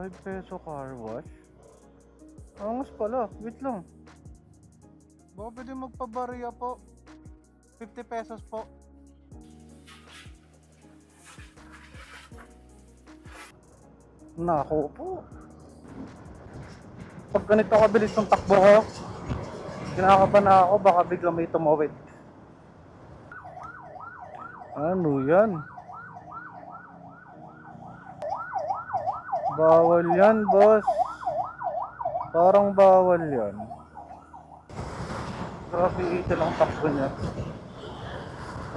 5 peso car wash? Angas pala, wait lang. Baka pwede magpabariya po. 50 pesos po. Nako po. Pag ganito kabilis ng takbo ko, kinakabahan na ako, baka bigla may tumawid. Ano yan? Bawal yan, boss. Parang bawal yan. Grabe, ito lang takbo niya.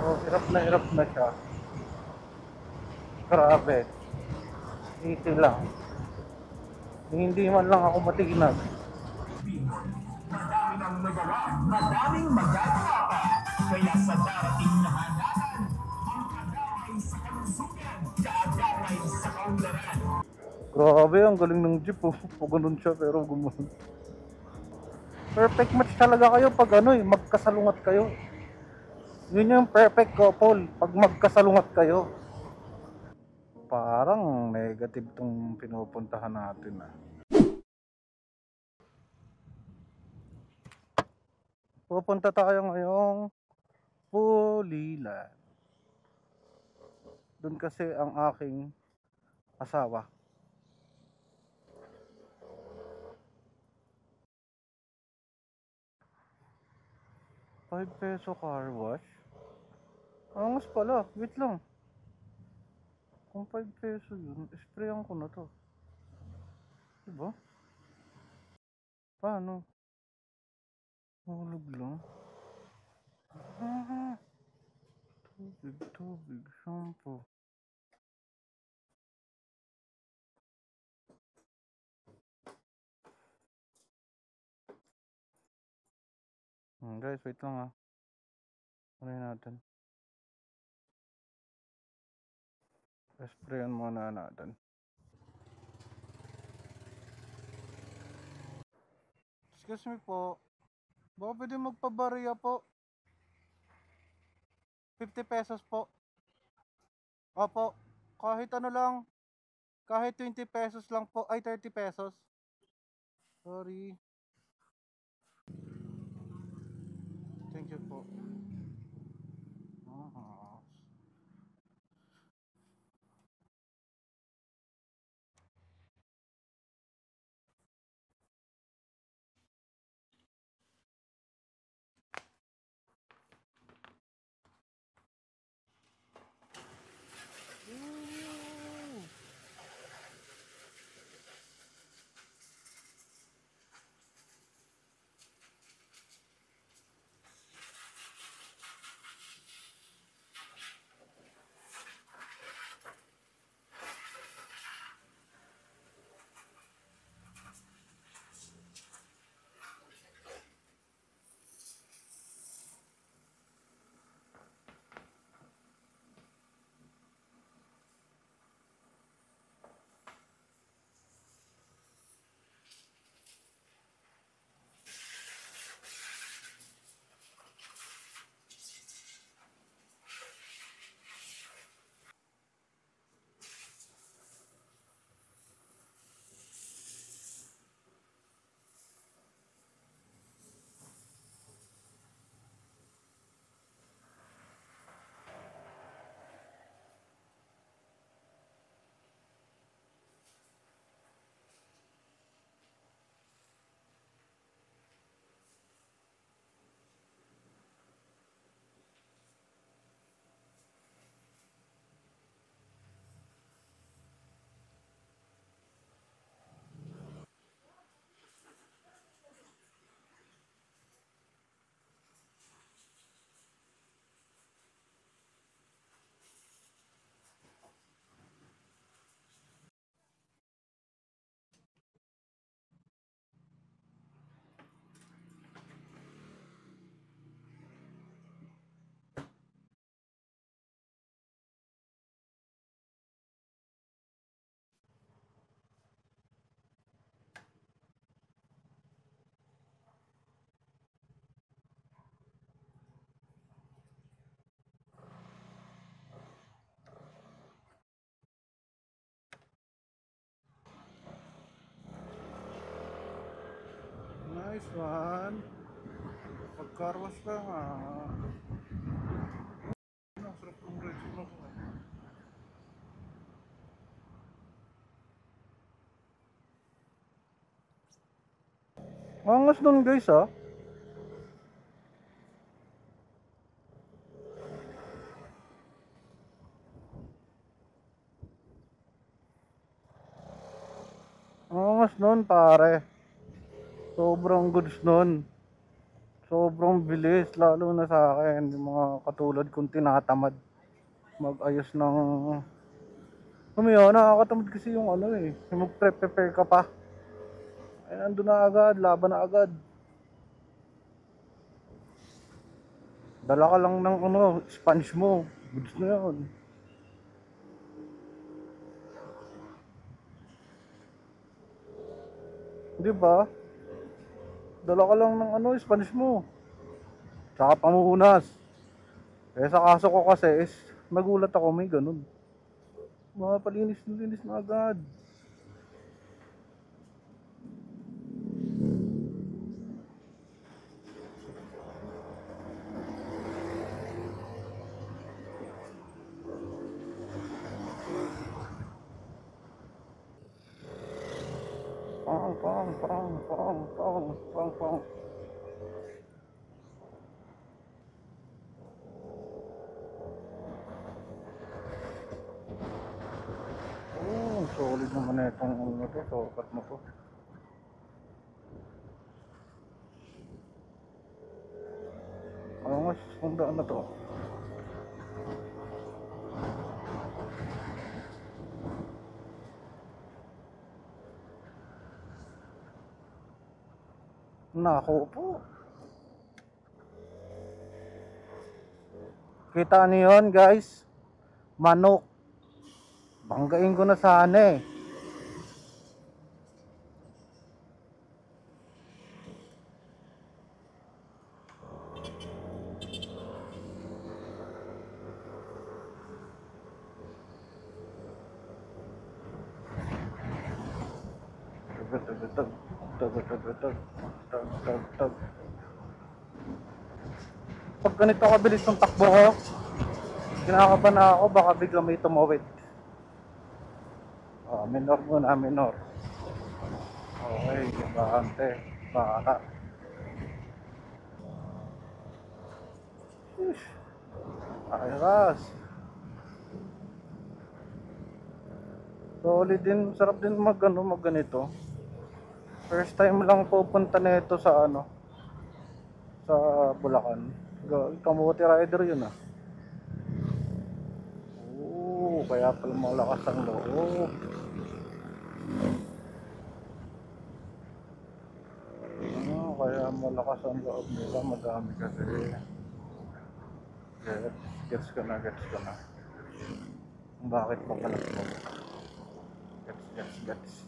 Oh, hirap na siya. Grabe. Easy lang. Hindi man lang ako matinag. Madami nang nagawa, madaming magagawa pa. Kaya sa darating na halalan, magkadamay sa kalusugan, kaagapay sa kaunlaran. Grabe, ang galing ng jeep oh. Ganun siya pero gumuhon. Perfect match talaga kayo pag magkasalungat kayo. Yun yung perfect couple pag magkasalungat kayo. Parang negative tong pinupuntahan natin ah. Pupunta tayo ngayong Pulilan. Doon kasi ang aking asawa. ₱5 car wash? Angas pala, wait lang. Kung ₱5 yun, sprayan ko na to. Diba? Paano? Hulog lang. Tubig, shampoo. Guys, wait lang ah. Ano natin? Sprayan muna natin. Excuse me po. Baka pwede magpabariya po. 50 pesos po. Opo. Kahit ano lang. Kahit 20 pesos lang po. Ay, 30 pesos. Sorry. Thank you po. Nice one. Pagkarwas ka nga. Ang sarap kong rice mo. Angas nun guys ah. Angas nun pare. Sobrang goods nun. Sobrang bilis lalo na sa akin. Yung mga katulad kong tinatamad mag-ayos ng... Nakakatamad kasi yung ano eh. Yung mag-prepare ka pa. Ay nandun na agad, laban na agad. Dala ka lang ng ano, sponge mo. Goods na yun. Di ba? Dala ka lang ng ano, sponge mo. Tsaka pamuhunas. Eh sa kaso ko kasi is, nagulat ako may ganun. Mga palinis na agad. Pang. Solid naman na itong ano to, sokat mo to. Ano nga, kung daan na to. Nako po. Kita niyo yun guys. Manok. Banggain ko na sana eh. Tag. Pag ganito kabilis ng takbo ko, kinakabahan na ako, baka bigla may tumawid. Minor muna, minor. Okay, bakante, baka. Ayos. Solid din, sarap din mag ganito. First time lang pupunta nito sa ano, sa Bulacan. Kamote rider yun ah. Kaya pala malakas ang loob. Kaya malakas ang loob nila, madami kasi. Gets ka na. Bakit pa pala mo? Gets.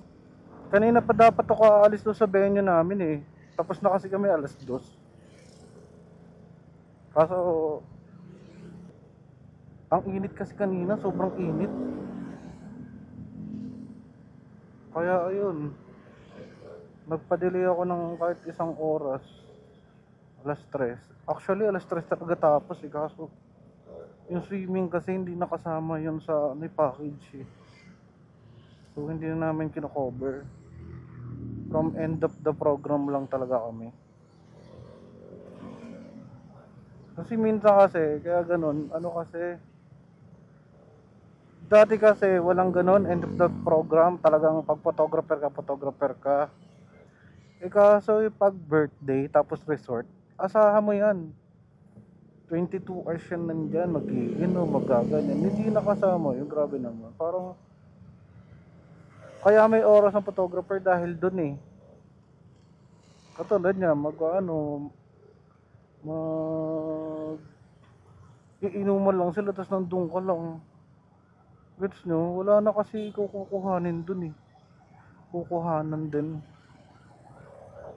Kanina pa dapat ako aalis doon sa venue namin eh. Tapos na kasi kami 2:00. Kaso ang init kasi kanina, sobrang init. Kaya ayun, nagpa-delay ako ng kahit 1 oras. 3:00. Actually 3:00 talaga tapos eh. Kaso yung swimming kasi hindi nakasama yun sa package eh. So hindi na namin kino-cover. From end of the program lang talaga kami. Kasi minsan kasi, kaya ganun, ano kasi, dati kasi walang ganun, end of the program, talagang pag photographer ka. Eh kaso pag birthday, tapos resort, asahan mo yan. 22 hours yan nandyan, mag-iinom, magaganyan. Hindi nakasama yun, grabe naman. Parang, kaya may oras ang photographer dahil dun eh. Katulad niya, iinuman lang sila, tapos nandun ka lang. Gets nyo? Wala na kasi kukuhanin dun eh. Kukuhanan din.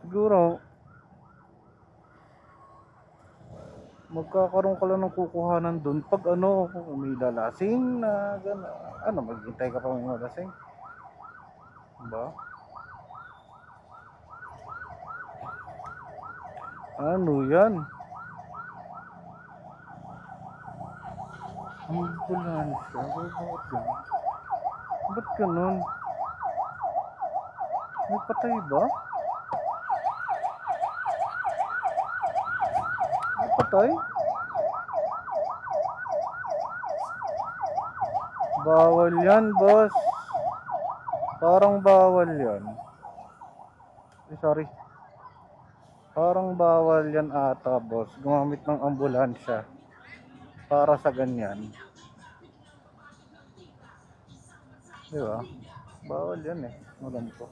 Siguro, magkakaroon ka lang ng kukuhanan dun pag may lalasing na gano'n. Maghintay ka pa may lalasing? Diba? Ano yan? Ambulansya? Bakit yan? Ba't ganun? May patay ba? May patay? Bawal yan, boss. Parang bawal yan. Sorry. Parang bawal yan ata, boss. Gumamit ng ambulansya para sa ganyan. Di ba? Bawal yan eh. Alam ko.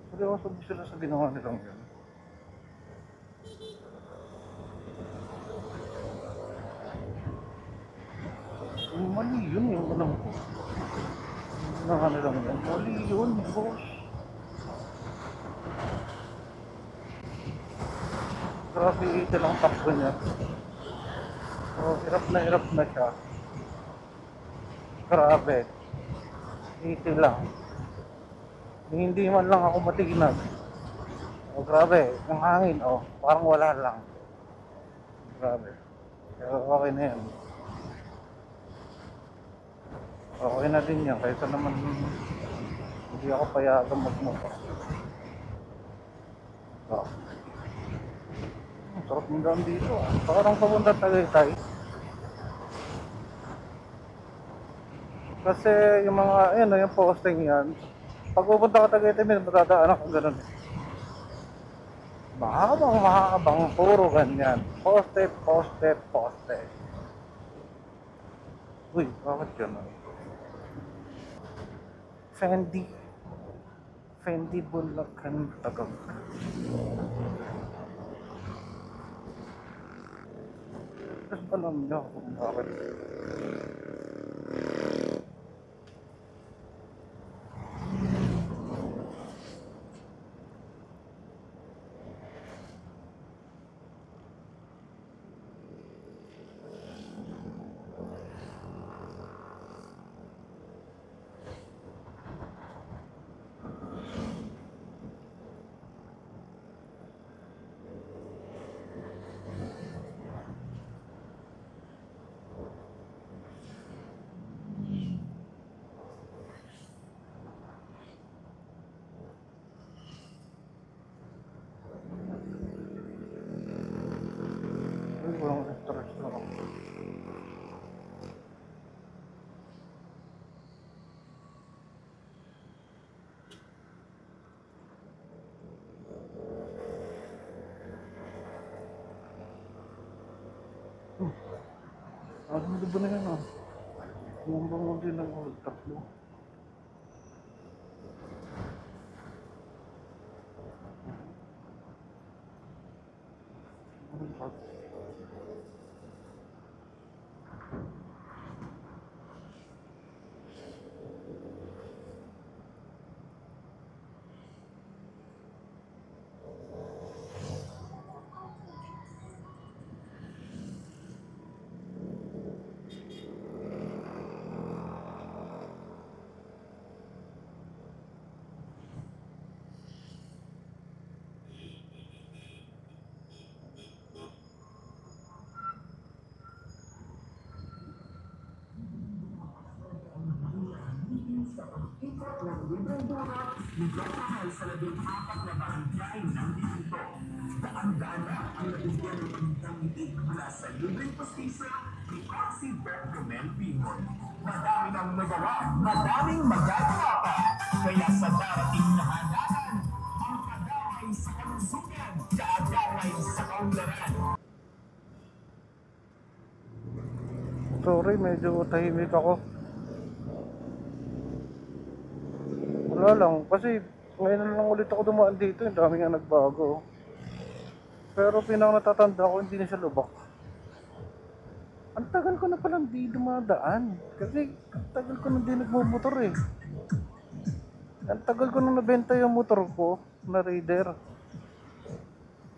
Hindi ako sabi sila sa ginawa nilang yun. Mali yun yung alam ko. Ginawa nilang yun. Mali yun, boss. Grabe, ito lang takbo niya. So, hirap na siya. Grabe. Ito lang. Hindi man lang ako matinag. Oh, grabe. Ang hangin, oh. Parang wala lang. Grabe. Pero okay na yan. Okay na din yan. Kaysa naman hindi ako payagang magmotor. Oh. Ang sarap ng daan dito, ah. Parang papunta Tagaytay. Kasi yung mga, ayun, yung posting yan. Pag pupunta ka Tagaytay, may matadaan ako ganun. Mahabang, puro ganyan. Poste. Uy, bakit yun? Fendi Bulacan, Tagag. Tapos alam niyo kung bakit. Uy, walang stress na ako. Ano ba na yan, ah? Mambang din ang tatlo. Nagkakahal sa 14 na barangay ng dito. Daan-daan na ang nabigyan ng kanilang itig mula sa libreng pastisyo ni Kasi Bergomel Pimon. Madami nang nagawa, madaming magagawa pa. Kaya sa darating na halalan, ang kadamay sa kalusugan, kaagaway sa kaunlaran. Sorry, medyo tahimik ako. Wala lang, kasi ngayon na lang ulit ako dumaan dito, yung dami nga nagbago. Pero pinang natatanda ko, hindi na siya lubak. Ang tagal ko na palang di dumadaan. Kasi ang tagal ko na di nagmumotor eh. Ang tagal ko na nabenta yung motor ko. na Raider.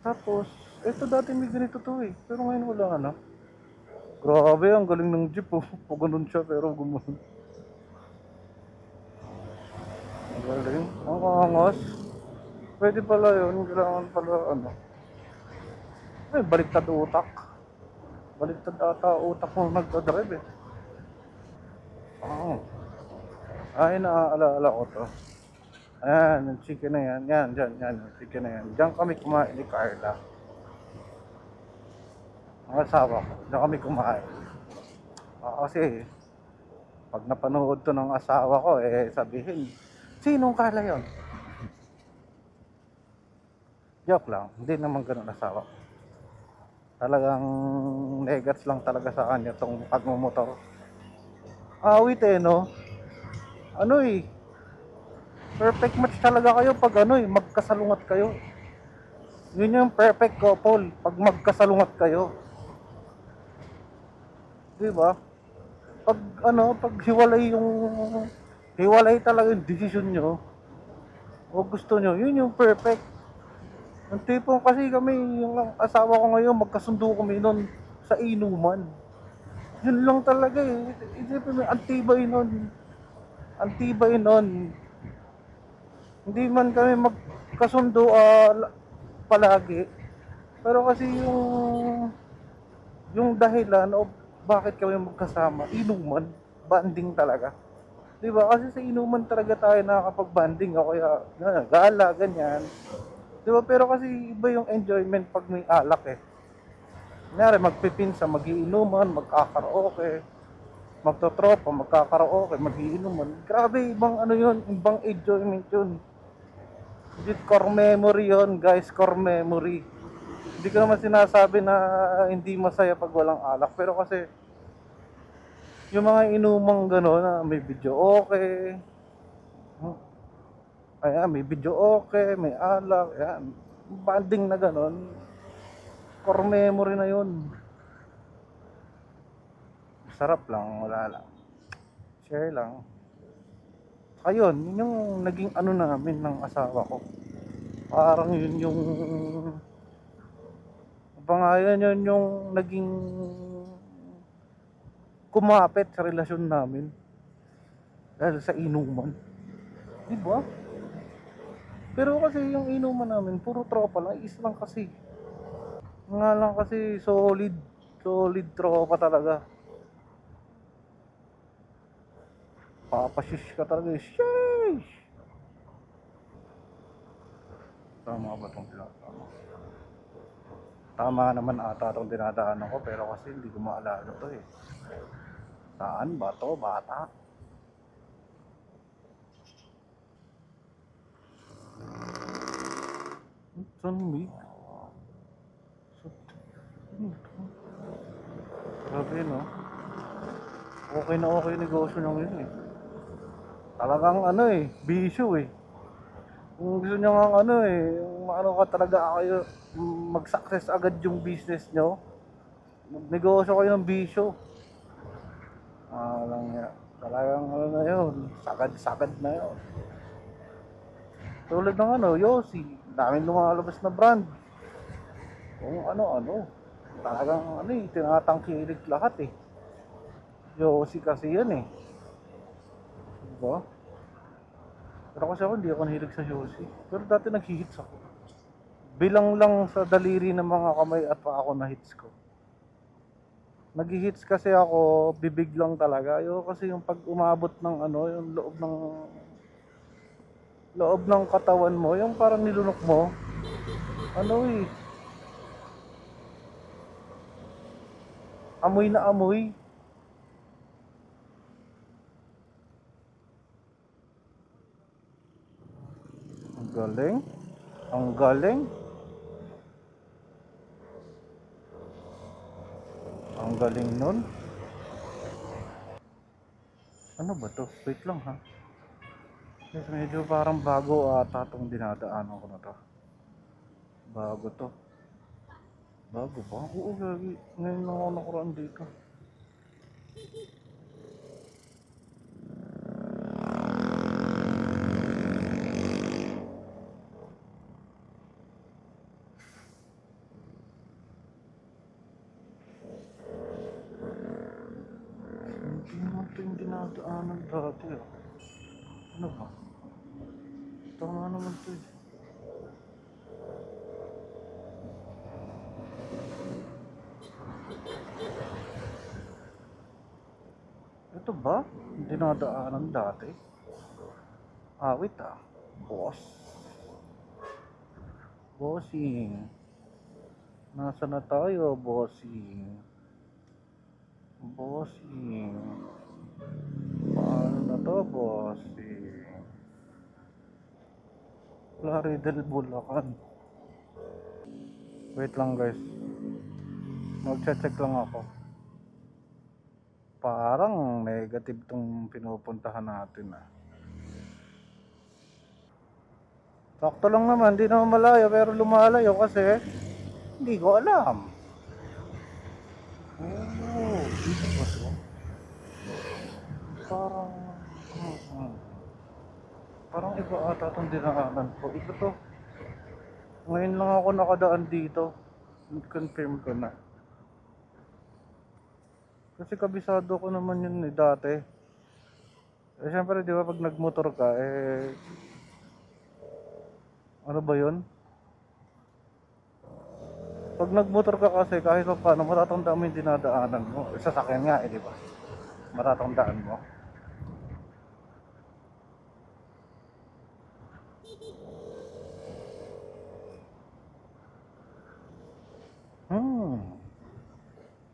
Tapos, eto dati may ganito to eh. Pero ngayon wala na. Grabe, ang galing ng jeep oh. O ganun siya pero gumanon. Ang galing. Ang angas. Pwede pala yun. Kailangan pala ano. Ay, baliktad utak. Baliktad ata utak mo nagdadrive eh. Oo. Ay, naaala ko to. Ayan, yung chicken na yan. Yan, dyan, yan. Yung chicken na yan. Diyan kami kumain ni Carla. Ang asawa ko. Diyan kami kumain. Kasi, pag napanood to ng asawa ko, eh, sabihin, sinong Carla yon? Joke lang. Hindi naman ganun asawa ko. Talagang negats lang talaga sa kanya tong pagmumotor. Awit eh, no? Ano eh, perfect match talaga kayo pag ano eh, magkasalungat kayo. Yun yung perfect couple, pag magkasalungat kayo. Di ba? Pag ano, pag hiwalay talaga yung desisyon nyo, o gusto nyo, yun yung perfect. Yung tipong kasi kami, yung asawa ko ngayon, magkasundo kami nun sa inuman. Yun lang talaga eh. Isipin mo, antibay nun. Antibay nun. Hindi man kami magkasundo palagi. Pero kasi yung dahilan o bakit kami magkasama, inuman, banding talaga. 'Di ba? Kasi sa inuman talaga tayo nakakapag-banding o kaya gala, ganyan. 'Di ba? Pero kasi iba yung enjoyment pag may alak eh. Kunyari, magpipinsa, magiinuman, magkakaraoke, magtotropa, magkakaraoke, magiinuman. Grabe, ibang ano yun, ibang enjoyment yun. Legit core memory yun, guys, core memory. Hindi ko naman sinasabi na hindi masaya pag walang alak, pero kasi yung mga inumang gano'n na may video okay, ayan, may video okay, may alak, ayan, banding na gano'n, core memory na yun. Sarap lang, wala lang. Share lang. Ayun, yun yung naging ano namin ng asawa ko. Parang yun yung pangalan yun yung naging kumapit sa relasyon namin dahil sa inuman. Diba? Pero kasi yung inuman namin, puro tropa lang, is lang kasi. Nga lang kasi solid tropa talaga. Papashish ka talaga. Sheesh! Tama ba itong tinatama? Tama naman ata itong dinadaanan ko, pero kasi hindi ko maalala to eh. Saan ba to, bata? Sunmig? Grabe no? Okay na okay negosyo nang yun eh. Talagang ano eh, bisyo eh. Kung gusto nyo nga ano eh, ano ka talaga kayo, mag-success agad yung business nyo, magnegosyo kayo ng bisyo. Lang yan. Talagang ano na yun, sagad na yun. Tulad ng ano, Yossi, daming lumalabas na brand. Kung ano, talagang ano eh, tinatangkilik lahat eh. Yossi kasi yan eh. Diba? Pero kasi ako, hindi ako nahilig sa Yossi. Pero dati nag-hits ako. Bilang lang sa daliri ng mga kamay at pa ako na-hits ko. Nag-hits kasi ako, bibig lang talaga. Ayoko kasi yung pag umabot ng ano, yung loob ng katawan mo, yung parang nilunok mo. Ano eh. Amoy na amoy. Ang galing. Ang galing. Ang galing nun. Ano ba to? Wait lang ha. Yes, medyo parang bago ata itong dinadaanan ko na to. Bago to. Bago ba? Oo, gagi. Ngayon lang ako nakuraan dito. ito yung dinadaanan dati ah. Ano ba? Tama naman ito eh. Ito ba? Yung dinadaanan dati? Wait ah. Boss. Bossing. Nasa na tayo, bossing? Bossing. Paano na to, bossing? Plaridel Bulacan. Wait lang guys. Mag-check lang ako. Parang negative tong pinupuntahan natin ah. Sakto lang naman, di naman malayo pero lumalayo kasi hindi ko alam. Oh, dito ba to? Parang parang iba ata itong dinaanan ko. Ito to. Ngayon lang ako nakadaan dito. Confirm ko na. Kasi kabisado ko naman yun eh dati. Eh syempre di ba pag nagmotor ka eh ano ba yun? Pag nagmotor ka kasi kahit pa paano matatandaan mo yung dinadaanan mo. Sasakyan nga eh di ba? Matatandaan mo.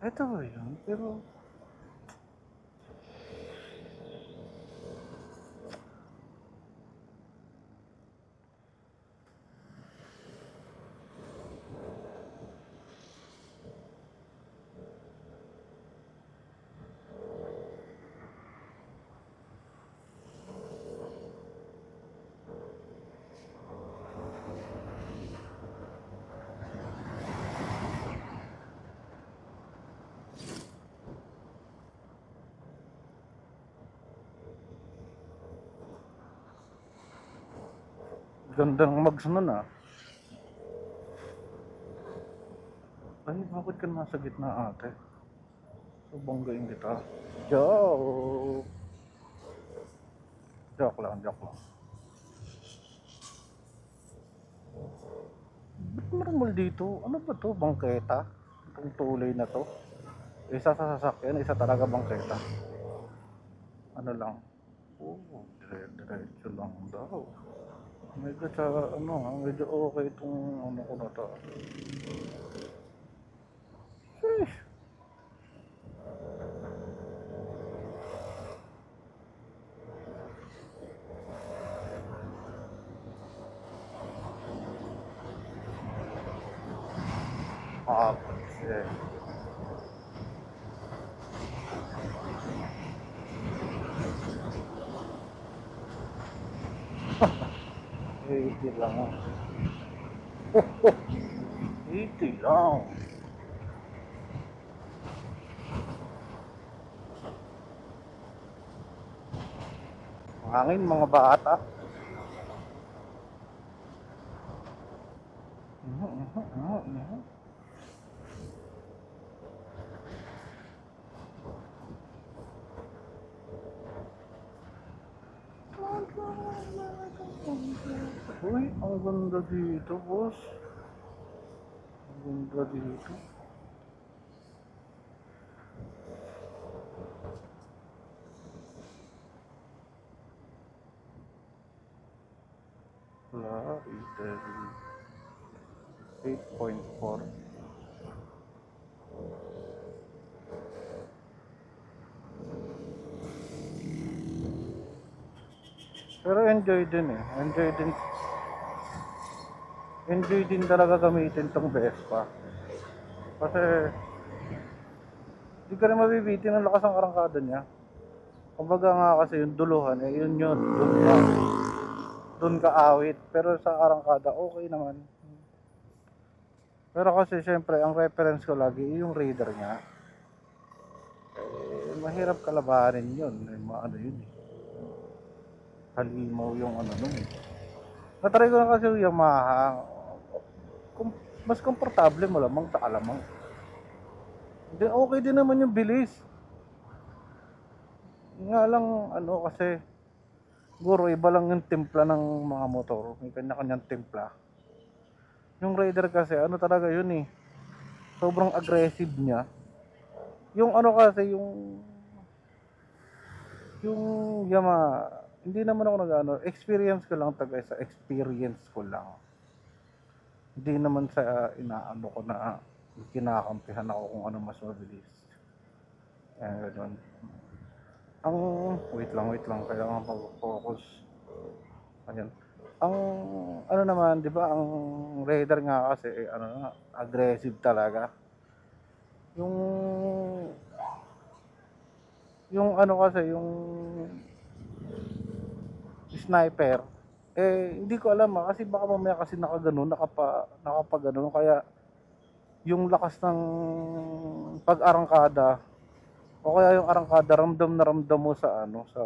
Ito ba yun? Pero ganda ng mags nun ah. Ay, bakit ka nasa gitna ate? So, banggain kita. Joke! Joke lang, joke lang. Ba't normal dito? Ano ba to? Bangketa? Itong tulay na to? Isa sa sasakyan, isa talaga bangketa. Ano lang? Oo, diretso lang daw. Medyo medyo okay itong ano ko na to. Sheesh. Shit. Easy lang. 80 lang. Hangin mga bata. Uy, ang ganda dito, boss. Ang ganda dito. Wala, 8.4. Pero enjoy din eh. Enjoy din talaga gamitin tong Vespa. Kasi di ka rin mabibitin ang lakas ng arangkada niya. Kumbaga nga kasi yung duluhan eh yun doon ka awit. Pero sa arangkada okay naman. Pero kasi syempre ang reference ko lagi yung Raider niya. Eh, mahirap kalabanin yun. Yun eh. Halimaw yung nun eh. Natry ko na kasi yung Yamaha. Mas komportable mo lamang sa alamang. Okay din naman yung bilis. nga lang ano kasi siguro iba lang yung timpla ng mga motor, may kanya-kanyang timpla. Yung Raider kasi ano talaga yun eh, sobrang aggressive niya. Yung ano kasi yung Yamaha, hindi naman ako nag-ano, experience ko lang taga sa experience ko lang. Hindi naman sa inaano ko na kinakampihan ako kung ano mas mabilis. Ayan, ganun. Ang, wait lang, kailangan mag-focus. Ayan. Ang, ano naman, di ba, ang Raider nga kasi, ano nga, aggressive talaga. Yung, yung ano kasi, yung sniper, eh, hindi ko alam kasi baka mamaya kasi nakaganon, nakapaganon, kaya yung lakas ng pag-arangkada, o kaya yung arangkada, ramdam na ramdam mo sa ano, sa